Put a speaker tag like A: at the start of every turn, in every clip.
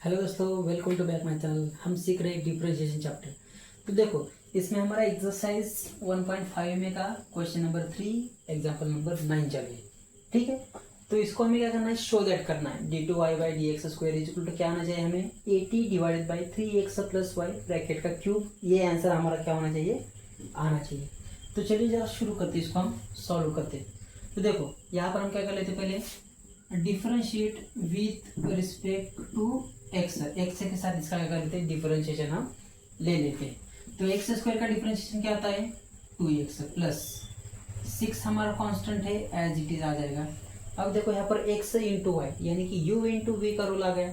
A: Hello दोस्तों, welcome to back my channel. हम सीख रहे हैं डिफरेंशिएशन चैप्टर। तो देखो, इसमें हमारा एक्सरसाइज 1.5 में का क्वेश्चन नंबर 3 एग्जांपल नंबर 9 चल रही है। ठीक है, तो इसको हमें क्या करना है, शो दैट करना है। d2y/dx² इज इक्वल टू क्या आना चाहिए हमें, 80 divided by 3x + y bracket का क्यूब। ये आंसर हमारा क्या होना चाहिए, आना चाहिए। तो चलिए जरा शुरू करते हैं, इसको हम सॉल्व करते हैं। तो देखो यहाँ पर हम क्या कर लेते हैं, पहले differentiate with respect to x के साथ इसका क्या कर लेते हैं, डिफरेंशिएशन हम ले लेते हैं। तो x² का डिफरेंशिएशन क्या आता है, 2x प्लस 6 हमारा कांस्टेंट है, एज इट इज आ जाएगा। अब देखो यहाँ पर x इंटू वाई यानी कि u इंटू वी का रूल आ गया,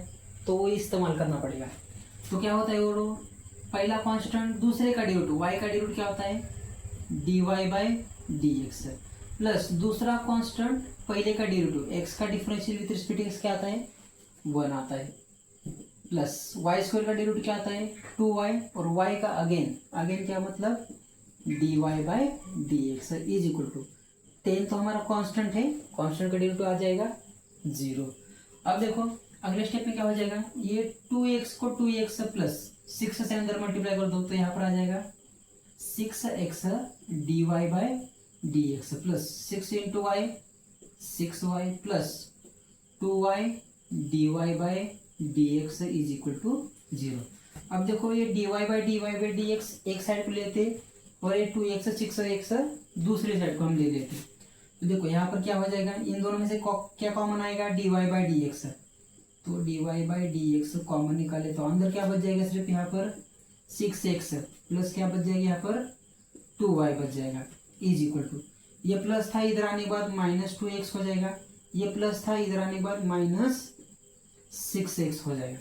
A: तो वो इस्तेमाल करना पड़ेगा। तो क्या होता है वो रूल, पहला कांस्टेंट दूसरे का डिरूट, y का डिरूट क्या होता है, dy/dx प्लस दूसरा कांस्टेंट पहले का डिरूट, x का डिफरेंशियल विथ रिस्पेक्ट एक्स क्या आता है, 1 आता है, प्लस y² का डिरूट क्या आता है, 2y, और y का अगेन क्या मतलब dy/dx इज इक्वल टू 10। तो हमारा कांस्टेंट है, कांस्टेंट का डिरूट आ जाएगा 0। अब देखो अगले स्टेप में क्या हो जाएगा, ये 2x को 2x प्लस 6 से अंदर मल्टीप्लाई कर दो, तो यहाँ पर आ जाएगा 6x dy/dx plus 6 into y 6y plus 2y dy/dx is equal to 0। अब देखो ये dy/dx एक साइड को लेते और ये 2x 6x दूसरी साइड को हम ले लेते। तो देखो यहाँ पर क्या हो जाएगा, इन दोनों में से क्या कॉमन आएगा, dy/dx। तो dy/dx कॉमन निकाले तो अंदर क्या बच जाएगा, सिर्फ यहाँ पर 6x प्लस क्या बच जाएगा, यहाँ पर 2y बच जाएगा इज इक्वल टू, ये प्लस था इधर आने के बाद -2x हो जाएगा, ये प्लस था इधर आने के बाद -6x हो जाएगा।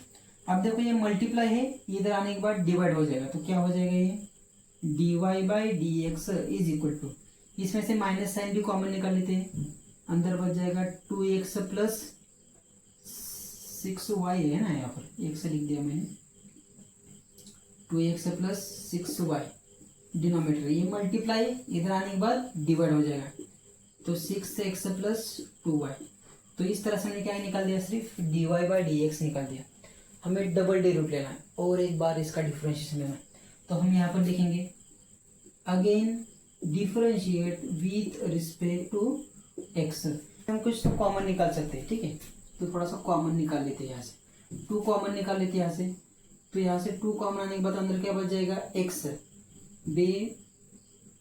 A: अब देखो ये मल्टीप्लाई है, इधर आने के बाद डिवाइड हो जाएगा, तो क्या हो जाएगा, ये dy/dx इज इक्वल टू, इसमें से माइनस साइन भी कॉमन निकाल लेते हैं, अंदर बच जाएगा 2x प्लस 6y है ना, यहाँ पर एक से लिख दिया मैंने, 2x प्लस 6y डिनोमिनेटर, ये मल्टीप्लाई इधर आने के बाद डिवाइड हो जाएगा, तो 6x प्लस 2y। तो इस तरह से हमने क्या निकाल दिया, सिर्फ dy/dx निकाल दिया। हमें डबल डेरिवेटिव लेना है और एक बार इसका डिफरेंशिएशन लेना है। तो हम यहाँ पर लिखेंगे again differentiate with respect to x। हम कुछ तो कॉमन निकाल सकते हैं, ठीक है, तो थोड़ा सा कॉमन निकाल लेते हैं, यहाँ से 2 कॉमन निकाल लेते हैं यहाँ से। तो यहाँ से 2 कॉमन आने के बाद अंदर क्या बच जाएगा, x बे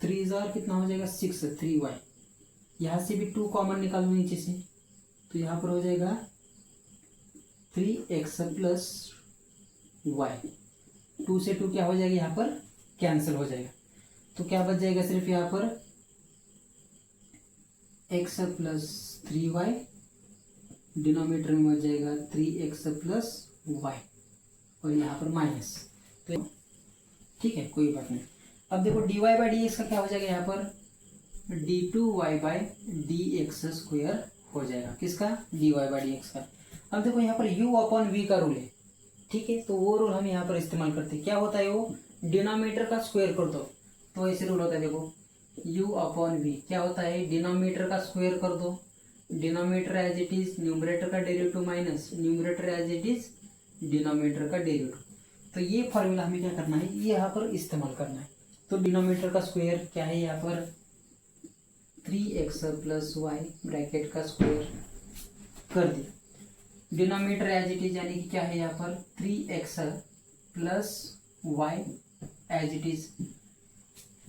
A: 3 कितना हो जाएगा, 6 3y। यहाँ से भी 2 कॉमन निकालो नीचे से, तो यहाँ पर हो जाएगा 3x प्लस वाई, 2 से 2 क्या हो जाएगा, यहाँ पर कैंसिल हो जाएगा, तो क्या बच जाएगा, सिर्फ यहाँ पर x प्लस 3y, डिनोमिनेटर में बच जाएगा 3x प्लस वाई, और यहाँ पर माइनस। तो ठीक है, कोई बात नहीं। अब देखो dy/dx का क्या हो जाएगा, यहाँ पर d2y/dx² हो जाएगा, किसका, dy/dx का। अब देखो यहाँ पर u/v का रूल है, ठीक है, तो वो रूल हम यहाँ पर इस्तेमाल करते हैं। क्या होता है वो, डिनोमिनेटर का स्क्वायर कर दो, तो ऐसे रूल होता है। देखो u/v क्या होता है, डिनोमिनेटर का स्क्वायर कर दो, denominator as it is numerator का derivative minus numerator as it is denominator का डेरिवेटिव। तो ये फॉर्मूला हमें क्या करना है, ये यहाँ पर इस्तेमाल करना है। तो डिनोमिनेटर का स्क्वायर क्या है, यहाँ पर 3x प्लस वाई ब्रैकेट का स्क्वायर कर दिया, डिनोमिनेटर एज इट इज यानी कि क्या है, यहाँ पर 3x plus y as it is,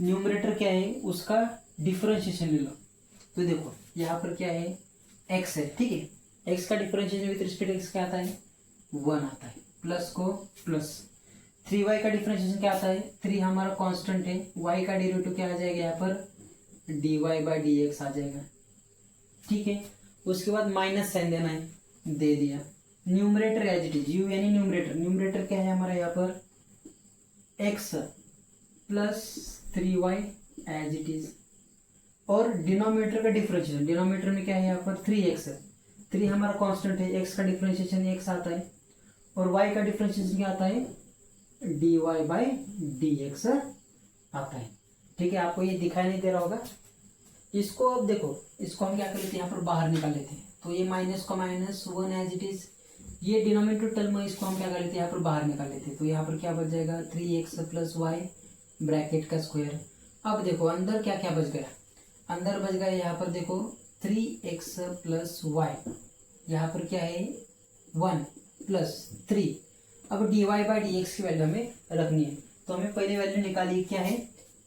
A: numerator क्या है, उसका डिफरेंशिएशन ले लो। तो देखो यहाँ पर क्या है, x है, ठीक है, x का डिफरेंशिएशन विथ रिस्पेक्ट एक्स क्या आता है, 1 आता है, प्लस को प्लस 3y का डिफरेंशिएशन क्या आता है, 3 हमारा कांस्टेंट है, y का डेरिवेटिव क्या आ जाएगा, यहाँ पर dy/dx आ जाएगा, ठीक है। उसके बाद माइनस साइन देना है, दे दिया, numerator as it is, u यानी न्यूमरेटर क्या है हमारा, यहाँ पर x plus 3y as it is, और डिनोमिनेटर का डिफरेंशिएशन, डिनोमिनेटर में क्या है, यहाँ पर 3x, 3 हमारा कांस्टेंट है, x का डिफरेंशिएशन x आता है, और y का डिफरेंशिएशन क्या आता है, dy/dx आता है, ठीक है। आपको ये दिखाई नहीं दे रहा होगा, इसको अब देखो, इसको हम क्या कर लेते हैं, यहाँ पर बाहर निकाल लेते हैं। तो ये माइनस का माइनस 1 एज इट इज, ये डिनोमिनेटर टर्म है, इसको हम क्या कर लेते हैं यहाँ पर बाहर निकाल लेते हैं। तो यहाँ पर क्या बच जाएगा 3x प्लस वाई ब्रैकेट का स्क्वायर। अब देखो अंदर क्या क्या बच गया, अंदर बच गया यहाँ पर देखो 3x प्लस वाई, यहाँ पर क्या है 1 प्लस 3। अब dy बाई डी एक्स की वैल्यू हमें रखनी है, तो हमें पहले वैल्यू निकाली क्या है,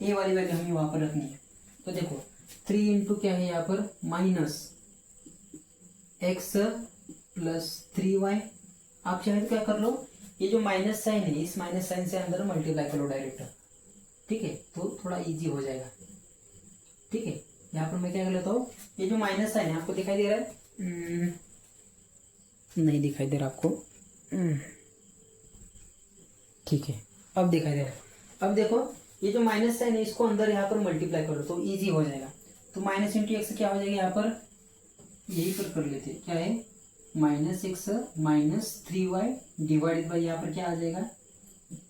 A: a वाली वैल्यू हमें वहां पर रखनी है। तो देखो 3 इंटू क्या है यहाँ पर माइनस एक्स प्लस 3y। आप चाहे तो क्या कर लो, ये जो माइनस साइन है इस माइनस साइन से अंदर मल्टीप्लाई कर लो डायरेक्ट, ठीक है, तो थोड़ा इजी हो जाएगा। ठीक है, यहाँ पर मैं क्या कर लेता हूँ, ये जो माइनस साइन है आपको दिखाई दे रहा है, नहीं दिखाई दे रहा आपको, ठीक है अब दिखाई दे रहा है। अब देखो ये जो माइनस साइन है इसको अंदर यहाँ पर मल्टीप्लाई करो तो इजी हो जाएगा। तो माइनस इंटू एक्स क्या हो जाएगा, यहाँ पर यही पर कर लेते हैं, क्या है minus x minus 3y divided by यहाँ पर क्या आ जाएगा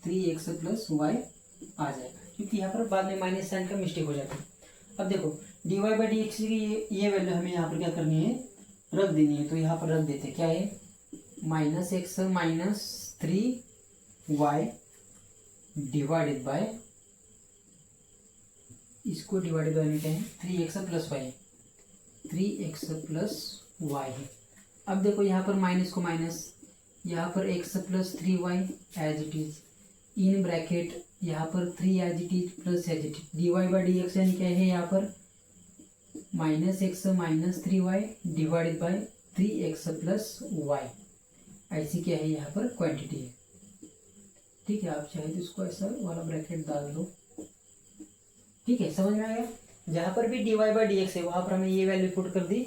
A: 3x प्लस वाई आ जाएगा, क्योंकि यहाँ पर बाद में माइनस साइन का मिस्टेक हो जाता है। अब देखो dy बाई डी एक्स की ये वैल्यू हमें यहाँ पर क्या करनी है, रख देनी है। तो यहाँ पर रख देते क्या है minus x minus 3y divided bye, इसको डिवाइडेड बाय में क्या है 3x plus Y, 3x plus Y है। अब देखो यहाँ पर माइनस को माइनस, यहाँ पर x plus 3y as it is in bracket, यहाँ पर 3 as it is plus as it is dy by d x यानी क्या है यहाँ पर minus x minus 3y divided by 3x plus y, ऐसी क्या है यहाँ पर क्वांटिटी है। ठीक है, आप चाहे तो इसको ऐसा वाला ब्रैकेट डाल दो। ठीक है, समझ में आया। जहां पर भी dy बाई डी एक्स है वहां पर हमें ये वैल्यू पुट कर दी,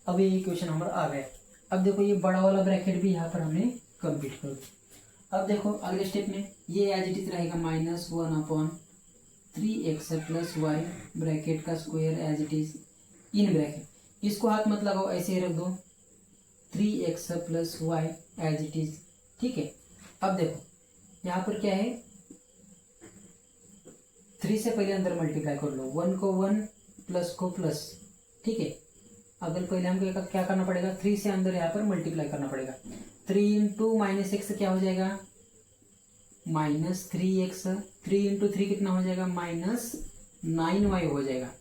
A: अब ये इक्वेशन हमारा आ गया। अब देखो ये बड़ा वाला ब्रैकेट भी यहाँ पर हमने कंप्लीट कर दिया। अब देखो अगले स्टेप में ये एज इट इज रहेगा minus 1/3x plus y bracket का square as it is in bracket, इसको हाथ मत लगाओ ऐसे ही रख दो 3x plus y as it is. ठीक है, अब देखो यहाँ पर क्या है 3 से पहले अंदर मल्टीप्लाई कर लो, 1 को 1 प्लस को प्लस। ठीक है, अगर पहले हमको क्या करना पड़ेगा 3 से अंदर यहाँ पर मल्टीप्लाई करना पड़ेगा। 3 इंटू माइनस एक्स क्या हो जाएगा माइनस 3x, 3 इंटू 3 कितना हो जाएगा माइनस 9y हो जाएगा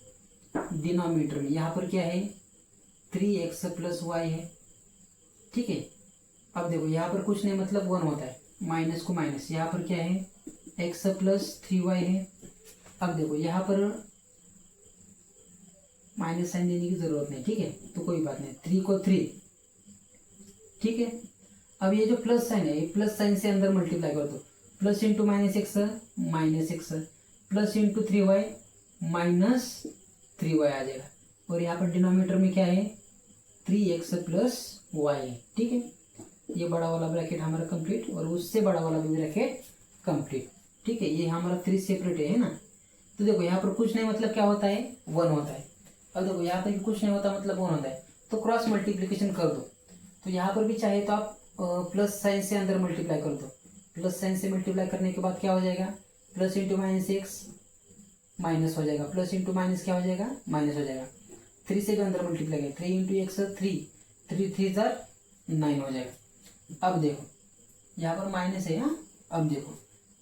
A: डिनोमिनेटर में। यहाँ पर क्या है 3x प्लस वाई है। ठीक है, अब देखो यहाँ पर कुछ नहीं मतलब 1 होता है, माइनस को माइनस, यहाँ पर क्या है x प्लस 3y है। अब देखो यहाँ पर माइनस साइन देने की जरूरत नहीं, ठीक है, तो कोई बात नहीं, 3 को 3। ठीक है, अब ये जो प्लस साइन है ये प्लस साइन से अंदर मल्टीप्लाई कर दो, plus into minus x plus into 3y minus 3y आ जाएगा, और यहाँ पर डिनोमिनेटर में क्या है 3x प्लस वाई है। ठीक है, ये बड़ा वाला ब्रैकेट हमारा कंप्लीट और उससे बड़ा वाला भी ब्रैकेट कंप्लीट। ठीक है, ये हमारा 3 सेपरेट है ना। तो देखो यहाँ पर कुछ नहीं मतलब क्या होता है 1 होता है। अब देखो यहाँ पर भी कुछ नहीं होता मतलब 1 होता है, तो क्रॉस मल्टीप्लीकेशन कर दो। तो यहाँ पर भी चाहे तो आप प्लस साइन से अंदर मल्टीप्लाई कर दो, प्लस साइन से मल्टीप्लाई करने के बाद क्या हो जाएगा plus into minus x minus हो जाएगा, प्लस इंटू माइनस क्या हो जाएगा माइनस हो जाएगा। 3 से भी अंदर मल्टीप्लाई करें, 3 इंटू एक्स 3 3 9 हो जाएगा। अब देखो यहाँ पर माइनस है। हाँ, अब देखो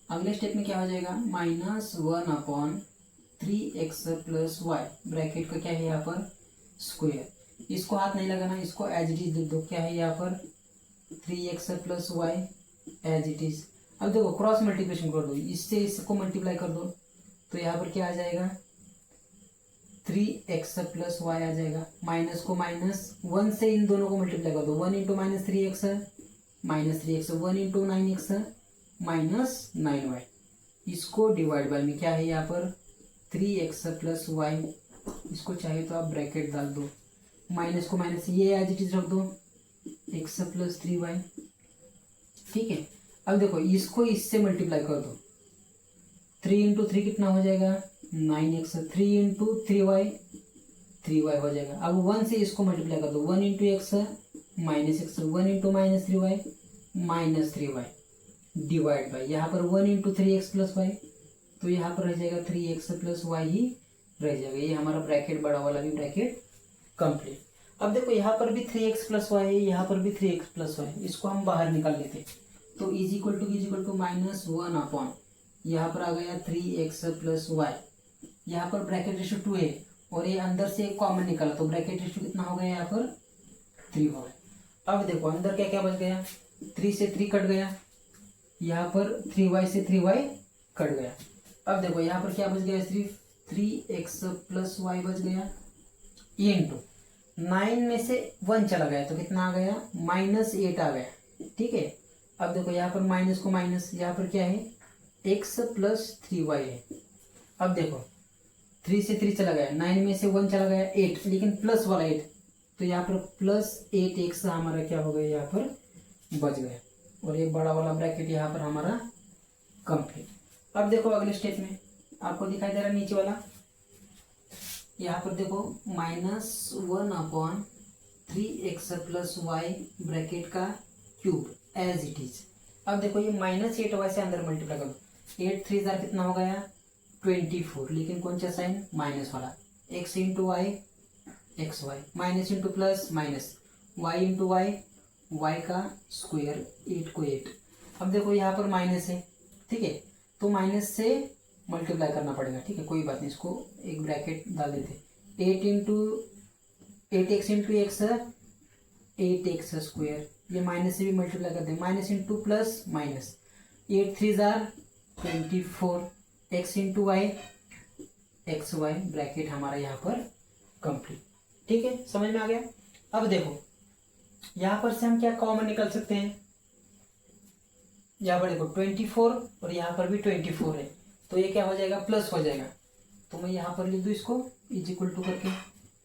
A: अगले स्टेप में क्या हो जाएगा minus 1/3x plus y bracket का क्या है यहाँ पर स्क्वायर, इसको हाथ नहीं लगाना, इसको एज इट इज लिख दो, क्या है यहाँ पर 3x plus y as it is. अब देखो क्रॉस मल्टीप्लिकेशन कर दो, इससे इसको मल्टीप्लाई कर दो, तो यहाँ पर क्या आ जाएगा 3x प्लस वाई आ जाएगा, माइनस को माइनस 1 से इन दोनों को मल्टीप्लाई कर दो, 1 into minus 3x minus 3x, 1 into 9x minus 9y, इसको डिवाइड बाय में क्या है यहाँ पर 3x प्लस वाई, इसको चाहे तो आप ब्रैकेट डाल दो, माइनस को माइनस ये एज इट इज रख दो x प्लस 3y। ठीक है, अब देखो इसको इससे मल्टीप्लाई कर दो, 3 इंटू 3 कितना हो जाएगा 9x, 3 इंटू 3y हो जाएगा। अब 1 से इसको मल्टीप्लाई कर दो, 1 into x minus x, 1 into minus 3y minus 3y divide by यहाँ पर 1 इंटू 3x प्लस वाई, तो यहाँ पर रह जाएगा 3x प्लस वाई ही रह जाएगा। ये हमारा ब्रैकेट बड़ा वाला भी ब्रैकेट कंप्लीट। अब देखो यहाँ पर भी 3x प्लस वाई है, यहाँ पर भी 3x प्लस वाई है, इसको हम बाहर निकाल लेते हैं। तो इज इक्वल टू -1 अपॉन यहाँ पर आ गया 3x प्लस वाई, यहाँ पर ब्रैकेट रेशियो 2 है और ये अंदर से कॉमन निकाला तो ब्रैकेट रेशियो कितना हो गया यहाँ पर 3 हो गया। अब देखो अंदर क्या क्या बच गया, 3 से 3 कट गया, यहाँ पर 3y से 3y कट गया। अब देखो यहाँ पर क्या बच गया, सिर्फ 3x प्लस वाई बच गया, ये इंटू 9 में से 1 चला गया तो कितना आ गया -8 आ गया। ठीक है, अब देखो यहाँ पर माइनस को माइनस, यहाँ पर क्या है x प्लस 3y है। अब देखो 3 से 3 चला गया, 9 में से 1 चला गया 8, लेकिन प्लस वाला 8, तो यहाँ पर +8x हमारा क्या हो गया यहाँ पर बच गया, और ये बड़ा वाला ब्रैकेट यहाँ पर हमारा कंप्लीट। अब देखो अगले स्टेप में आपको दिखाई दे रहा है नीचे वाला, यहाँ पर देखो -1 upon 3x plus y bracket का क्यूब एज इट इज। अब देखो ये -8y से अंदर मल्टीप्लाई करो, 8 3 जार कितना हो गया 24, लेकिन कौन सा साइन माइनस वाला, x into y x y, minus into plus minus, y into y y का स्क्वायर 8 को 8। अब देखो यहाँ पर माइनस है, ठीक है, तो माइनस से मल्टीप्लाई करना पड़ेगा। ठीक है, कोई बात नहीं, इसको एक ब्रैकेट डाल देते, 8x into x 8x square, ये माइनस से भी मल्टीप्लाई कर दे, माइनस इंटू प्लस माइनस, 8 3 जार 24, x into y x y bracket हमारा यहाँ पर कंप्लीट। ठीक है, समझ में आ गया। अब देखो यहाँ पर से हम क्या कॉमन निकाल सकते हैं, यहाँ पर देखो 24 और यहाँ पर भी 24 है, तो ये क्या हो जाएगा प्लस हो जाएगा, तो मैं यहाँ पर लिख दूँ इसको इज इक्वल टू करके।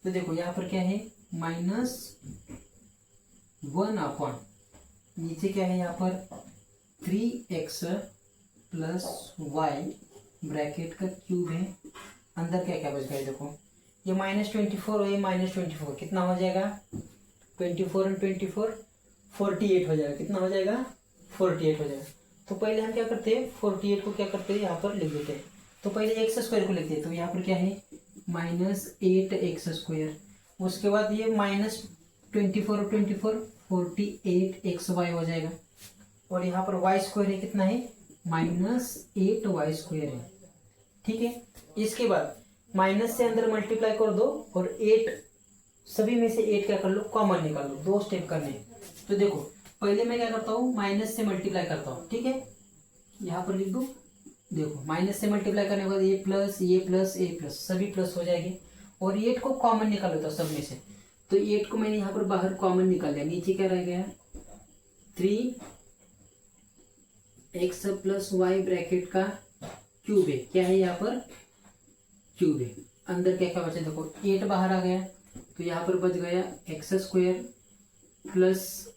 A: तो देखो यहाँ पर क्या है -1 अपॉन नीचे क्या है यहाँ पर 3x प्लस वाई ब्रैकेट का क्यूब है, अंदर क्या क्या बच गया देखो, ये -24 और ये -24 कितना हो जाएगा 24 और 24 48 हो जाएगा, कितना हो जाएगा 48 हो जाएगा। तो पहले हम क्या करते हैं 48 को क्या करते हैं यहाँ पर लिख देते हैं, तो पहले एक्स स्क्वायर को लिखते हैं, तो यहाँ पर क्या है -8x स्क्वायर, उसके बाद ये -24 और 24 48xy हो जाएगा, और यहाँ पर y स्क्वायर है कितना है -8y स्क्वायर है। ठीक है, इसके बाद माइनस से अंदर मल्टीप्लाई कर दो और 8 सभी में से 8 क्या कर लो कॉमन निकाल लो, 2 स्टेप करने हैं। तो देखो पहले मैं क्या करता हूँ माइनस से मल्टीप्लाई करता हूँ, ठीक है, यहाँ पर लिख दो, देखो माइनस से मल्टीप्लाई करने के बाद ये प्लस ए प्लस सभी प्लस हो जाएंगे, और 8 को कॉमन निकाल लेता हूँ सब में से, तो 8 को मैंने यहाँ पर बाहर कॉमन निकाल लिया, नीचे क्या रह गया 3x प्लस वाई ब्रैकेट का क्यूब है, क्या है यहाँ पर क्यूब है, अंदर क्या क्या बचा देखो 8 बाहर आ गया, तो यहाँ पर बच गया एक्स स्क्वायर प्लस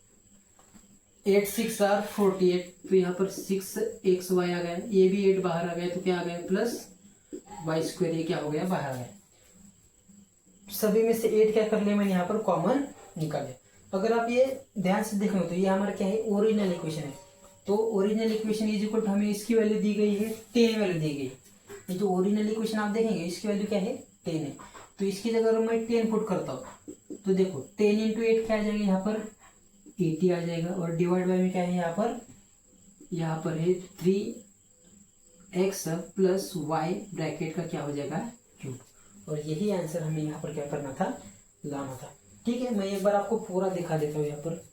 A: 8 6 आर 48, तो यहाँ पर 6xy आ गया, ये भी 8 बाहर आ गया, तो क्या आ गया प्लस वाई स्क्वायर, ये क्या हो गया बाहर आ गया, सभी में से 8 क्या कर लिया मैंने यहाँ पर कॉमन निकाले। अगर आप ये ध्यान से देखो तो ये हमारा क्या है ओरिजिनल इक्वेशन है, तो original equation is equal to हमें इसकी वैल्यू दी गई है 10 वैल्यू दी गई, ये जो ओरिजिनल इक्वेशन आप देखेंगे इसकी वैल्यू क्या है 10 है, तो इसकी जगह अगर मैं 10 पुट करता हूँ तो देखो 10 इंटू 8 क्या आ जाएगा यहाँ पर 80 आ जाएगा, और डिवाइड बाय में क्या है यहाँ पर है 3x प्लस वाई ब्रैकेट का क्या हो जाएगा क्यूब, और यही आंसर हमें यहाँ पर क्या करना था लाना था। ठीक है, मैं एक बार आपको पूरा दिखा देता हूँ यहाँ पर,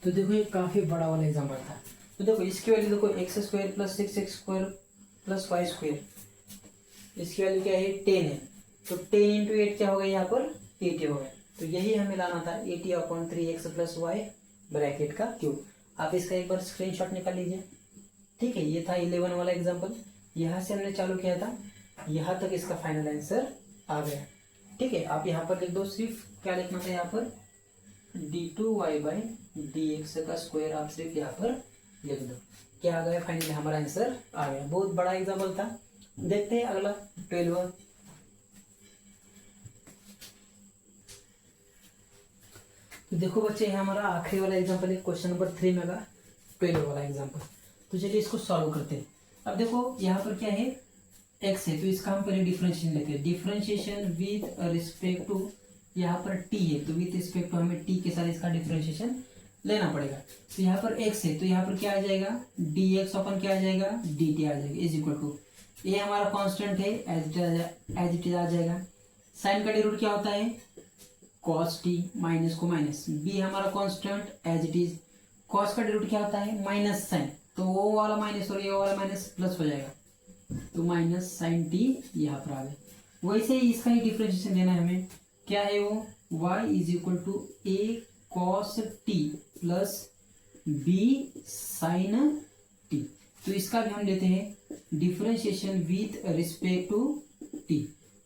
A: तो देखो ये काफी बड़ा वाला एग्जाम्पल था, तो देखो इसकी वैल्यू देखो x square plus 6x square plus y square, इसकी वैल्यू क्या है 10 है, तो 10 इंटू 8 क्या हो गया यहाँ पर 80 हो गया, तो यही हमें लाना था 80 upon 3x plus y bracket का क्यूब। आप इसका एक बार स्क्रीनशॉट निकाल लीजिए। ठीक है, ये था 11 वाला एग्जाम्पल, यहाँ से हमने चालू किया था, यहाँ तक इसका फाइनल आंसर आ गया। ठीक है, आप यहाँ पर लिख दो, सिर्फ क्या लिखना था यहाँ पर d2y बाई dx का स्क्वायर आप सिर्फ यहाँ पर लिख दो, क्या आ गया फाइनली हमारा आंसर आ गया। बहुत बड़ा एग्जाम्पल था। देखते हैं अगला 12। तो देखो बच्चे ये हमारा आखिरी वाला एग्जाम्पल है, क्वेश्चन नंबर 3 में का 12 वाला एग्जाम्पल। तो चलिए इसको सॉल्व करते हैं। अब देखो यहाँ पर क्या है एक्स है तो इसका हम पहले डिफरेंशिएशन लेते हैं। डिफरेंशिएशन विथ रिस्पेक्ट टू, यहाँ पर टी है तो विथ रिस्पेक्ट टू हमें टी के साथ इसका डिफरेंशिएशन लेना पड़ेगा। तो यहाँ पर एक्स है तो यहाँ पर क्या आ जाएगा, डी एक्स अपन क्या आ जाएगा, डी टी आ जाएगा इज इक्वल टू, ये हमारा कांस्टेंट है एज इट इज आ जाएगा। साइन का रूट क्या होता है, कॉस टी, माइनस को माइनस, बी हमारा constant as it is, cos का रूट क्या होता है माइनस साइन, तो वो वाला माइनस और ये वाला माइनस प्लस हो जाएगा, तो माइनस साइन टी यहाँ पर आ गया। वैसे ही इसका ही डिफरेंशिएशन लेना है हमें, क्या है वो, y is equal to a cos t plus b sine t. तो इसका भी हम लेते हैं differentiation with respect to t.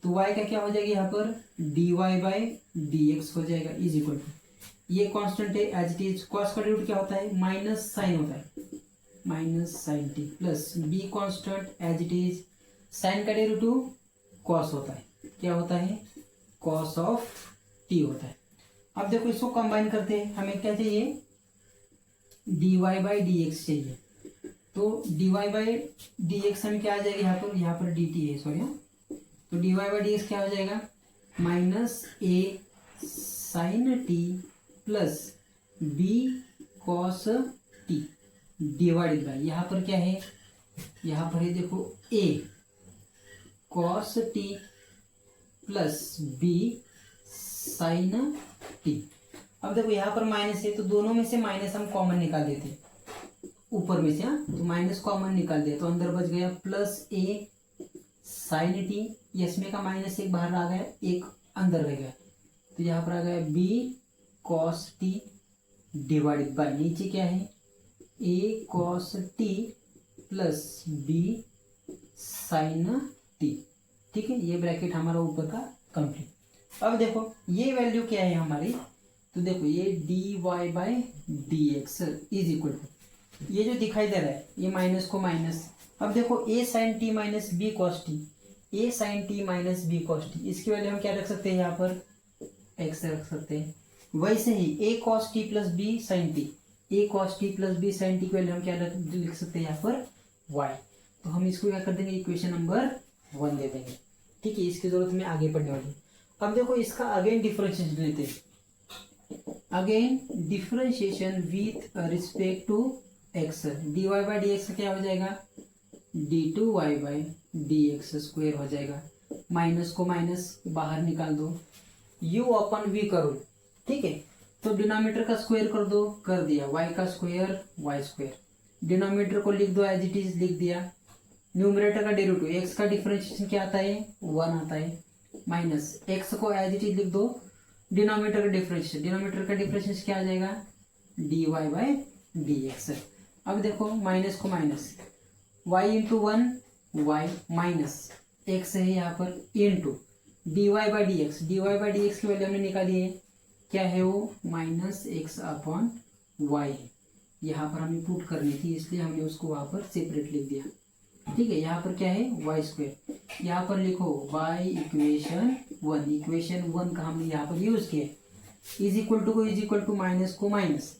A: तो y का क्या हो जाएगा यहाँ पर, dy बाई डी एक्स हो जाएगा इज इक्वल टू, ये कांस्टेंट है एज इट इज, कॉस का रूट क्या होता है माइनस साइन होता है, minus sine t plus b constant as it is, sine का डेरिवेटिव कॉस होता है, क्या होता है, कॉस ऑफ टी होता है। अब देखो इसको कंबाइन करते हैं, हमें क्या चाहिए, d y by d x चाहिए। तो d y by d x हमें क्या आ जाएगा यहाँ पर डी टी है सॉरी, तो d y by d x क्या हो जाएगा, minus a sine t plus b cos t divided by, यहाँ पर क्या है, यहाँ पर है देखो a cos t plus b sine t. अब देखो यहाँ पर माइनस है तो दोनों में से माइनस हम कॉमन निकाल देते, ऊपर में से, हाँ तो माइनस कॉमन निकाल दिया तो अंदर बच गया प्लस ए साइन टी, इसमें का माइनस एक बाहर आ गया, एक अंदर रह गया, तो यहाँ पर आ गया b cos t divided by, नीचे क्या है, a cos t plus b sine t. ठीक है, ये ब्रैकेट हमारा ऊपर का कंप्लीट। अब देखो ये वैल्यू क्या है हमारी, तो देखो ये d y by d x is equal to, ये जो दिखाई दे रहा है ये माइनस को माइनस, अब देखो a sine t minus b cos t, a sine t minus b cos t, इसकी वैल्यू हम क्या रख सकते हैं, यहाँ पर एक्स रख सकते हैं। वैसे ही a cos t plus b sine t, a cos t plus b sine t की वैल्यू हम क्या लिख सकते हैं यहाँ पर वाई, तो हम इसको क्या कर देंगे, इक्वेशन नंबर 1 दे देंगे। ठीक है, इसकी जरूरत में आगे पढ़ने वाली। अब देखो इसका अगेन डिफरेंशिएशन लेते हैं, again differentiation with respect to x, d y by d x क्या हो जाएगा, d two y by d x square हो जाएगा, माइनस को माइनस बाहर निकाल दो, यू अपन वी करो। ठीक है, तो डिनोमिनेटर का स्क्वायर कर दो, कर दिया, y का स्क्वायर y स्क्वायर, डिनोमिनेटर को लिख दो एज इट इज, लिख दिया, न्यूमरेटर का डेरिवेटिव x का डिफरेंशिएशन क्या आता है 1 आता है, माइनस x को एज इट इज लिख दो, डिनोमिनेटर का डिफरेंशिएशन, डिनोमिनेटर का डिफरेंशिएशन क्या आ जाएगा dy बाई डी एक्स। अब देखो माइनस को माइनस, y इंटू 1 y माइनस x है यहाँ पर into d y by d x, d y by d x की वैल्यू हमने निकाली है, क्या है वो माइनस एक्स अपॉन वाई है, यहाँ पर हमें पुट करनी थी इसलिए हमने उसको वहाँ पर सेपरेट लिख दिया। ठीक है, यहाँ पर क्या है वाई स्क्वायर, यहाँ पर लिखो वाई इक्वेशन 1, इक्वेशन 1 का हमने यहाँ पर यूज किया, इज इक्वल टू को इज इक्वल टू माइनस को माइनस,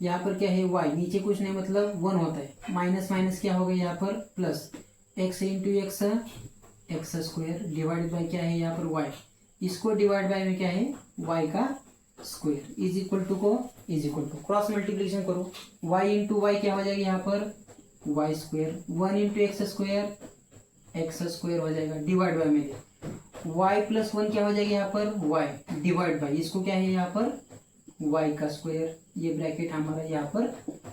A: यहाँ पर क्या है वाई, नीचे कुछ नहीं मतलब 1 होता है, माइनस माइनस क्या हो गया यहाँ पर plus, x into x x square divide by क्या है यहाँ पर वाई, इसको डिवाइड बाई में क्या है वाई का स्क्वायर, इज इक्वल टू को is equal to cross multiplication करो, वाई इंटू वाई क्या हो जाएगा यहाँ पर y square, 1 into x square हो जाएगा, डिवाइड बाई में वाई प्लस 1 क्या हो जाएगा यहाँ पर वाई डिवाइड बाई, इसको क्या है यहाँ पर वाई का स्क्वायर, ये ब्रैकेट हमारा यहाँ पर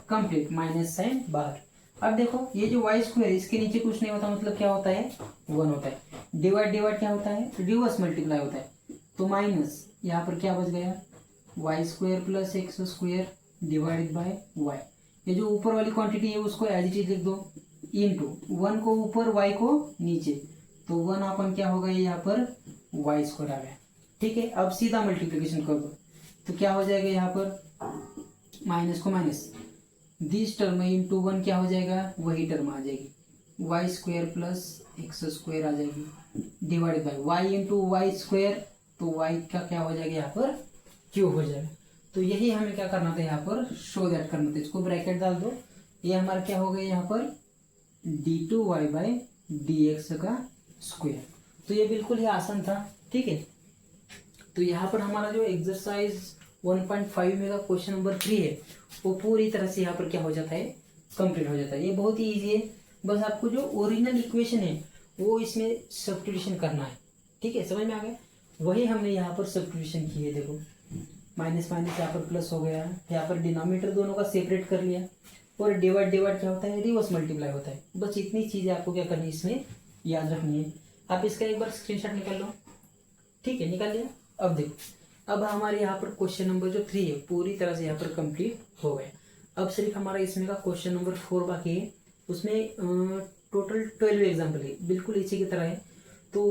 A: कंप्लीट, माइनस साइन बाहर। अब देखो ये जो वाई स्क्वायर इसके नीचे कुछ नहीं होता, मतलब क्या होता है 1 होता है, डिवाइड डिवाइड क्या होता है रिवर्स मल्टीप्लाई होता है, तो माइनस यहाँ पर क्या बच गया y square plus x square divided by y, ये जो ऊपर वाली क्वांटिटी है उसको एज इट इज लिख दो, इंटू 1 को ऊपर y को नीचे, तो 1 अपन क्या होगा यहाँ पर वाई स्क्वायर आ गया। ठीक है, अब सीधा मल्टीप्लिकेशन कर दो, तो क्या हो जाएगा यहाँ पर माइनस को माइनस, दिस टर्म इंटू 1 क्या हो जाएगा वही टर्म आ जाएगी, y square plus x square आ जाएगी divided by y into y square, तो वाई का क्या हो जाएगा यहाँ पर क्यूब हो जाएगा। तो यही हमें क्या करना था यहाँ पर शो दैट करना था, इसको ब्रैकेट डाल दो, ये हमारा क्या हो गया यहाँ पर d two y by dx का स्क्वायर। तो ये बिल्कुल ही आसान था, ठीक है। तो यहाँ पर हमारा जो एक्सरसाइज 1.5 में का क्वेश्चन नंबर 3 है वो पूरी तरह से यहाँ पर क्या हो जाता है, कंप्लीट हो जाता है। ये बहुत ही इजी है, बस आपको जो ओरिजिनल इक्वेशन है वो इसमें सब्स्टिट्यूशन करना है, ठीक है। समझ में आ गया, वही हमने यहाँ पर सब्स्टिट्यूशन की है। देखो माइनस माइनस यहाँ पर प्लस हो गया, यहाँ पर डिनोमिनेटर दोनों का सेपरेट कर लिया, और डिवाइड डिवाइड क्या होता है, रिवर्स मल्टीप्लाई होता है। बस इतनी चीजें आपको क्या करनी है, इसमें याद रखनी है। आप इसका एक बार स्क्रीनशॉट निकाल लो, ठीक है, निकाल लिया। अब देखो, अब हमारे यहाँ पर क्वेश्चन नंबर जो 3 है पूरी तरह से यहाँ पर कंप्लीट हो गया। अब सिर्फ हमारा इसमें का क्वेश्चन नंबर 4 बाकी है। उसमें टोटल 12 एग्जाम्पल है, बिल्कुल इसी की तरह है। तो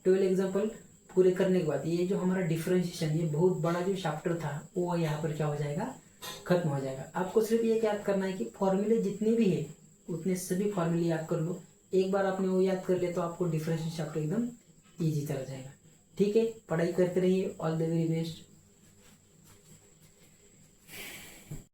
A: 12 एग्जाम्पल पूरे करने के बाद ये जो हमारा डिफरेंशिएशन, ये बहुत बड़ा जो चैप्टर था वो यहाँ पर क्या हो जाएगा, खत्म हो जाएगा। आपको सिर्फ ये याद करना है कि फॉर्मूले जितने भी है उतने सभी फॉर्मूले याद कर लो। एक बार आपने वो याद कर लिया तो आपको डिफरेंशिएशन चैप्टर एकदम ईजी चला जाएगा, ठीक है। पढ़ाई करते रहिए, ऑल द वेरी बेस्ट।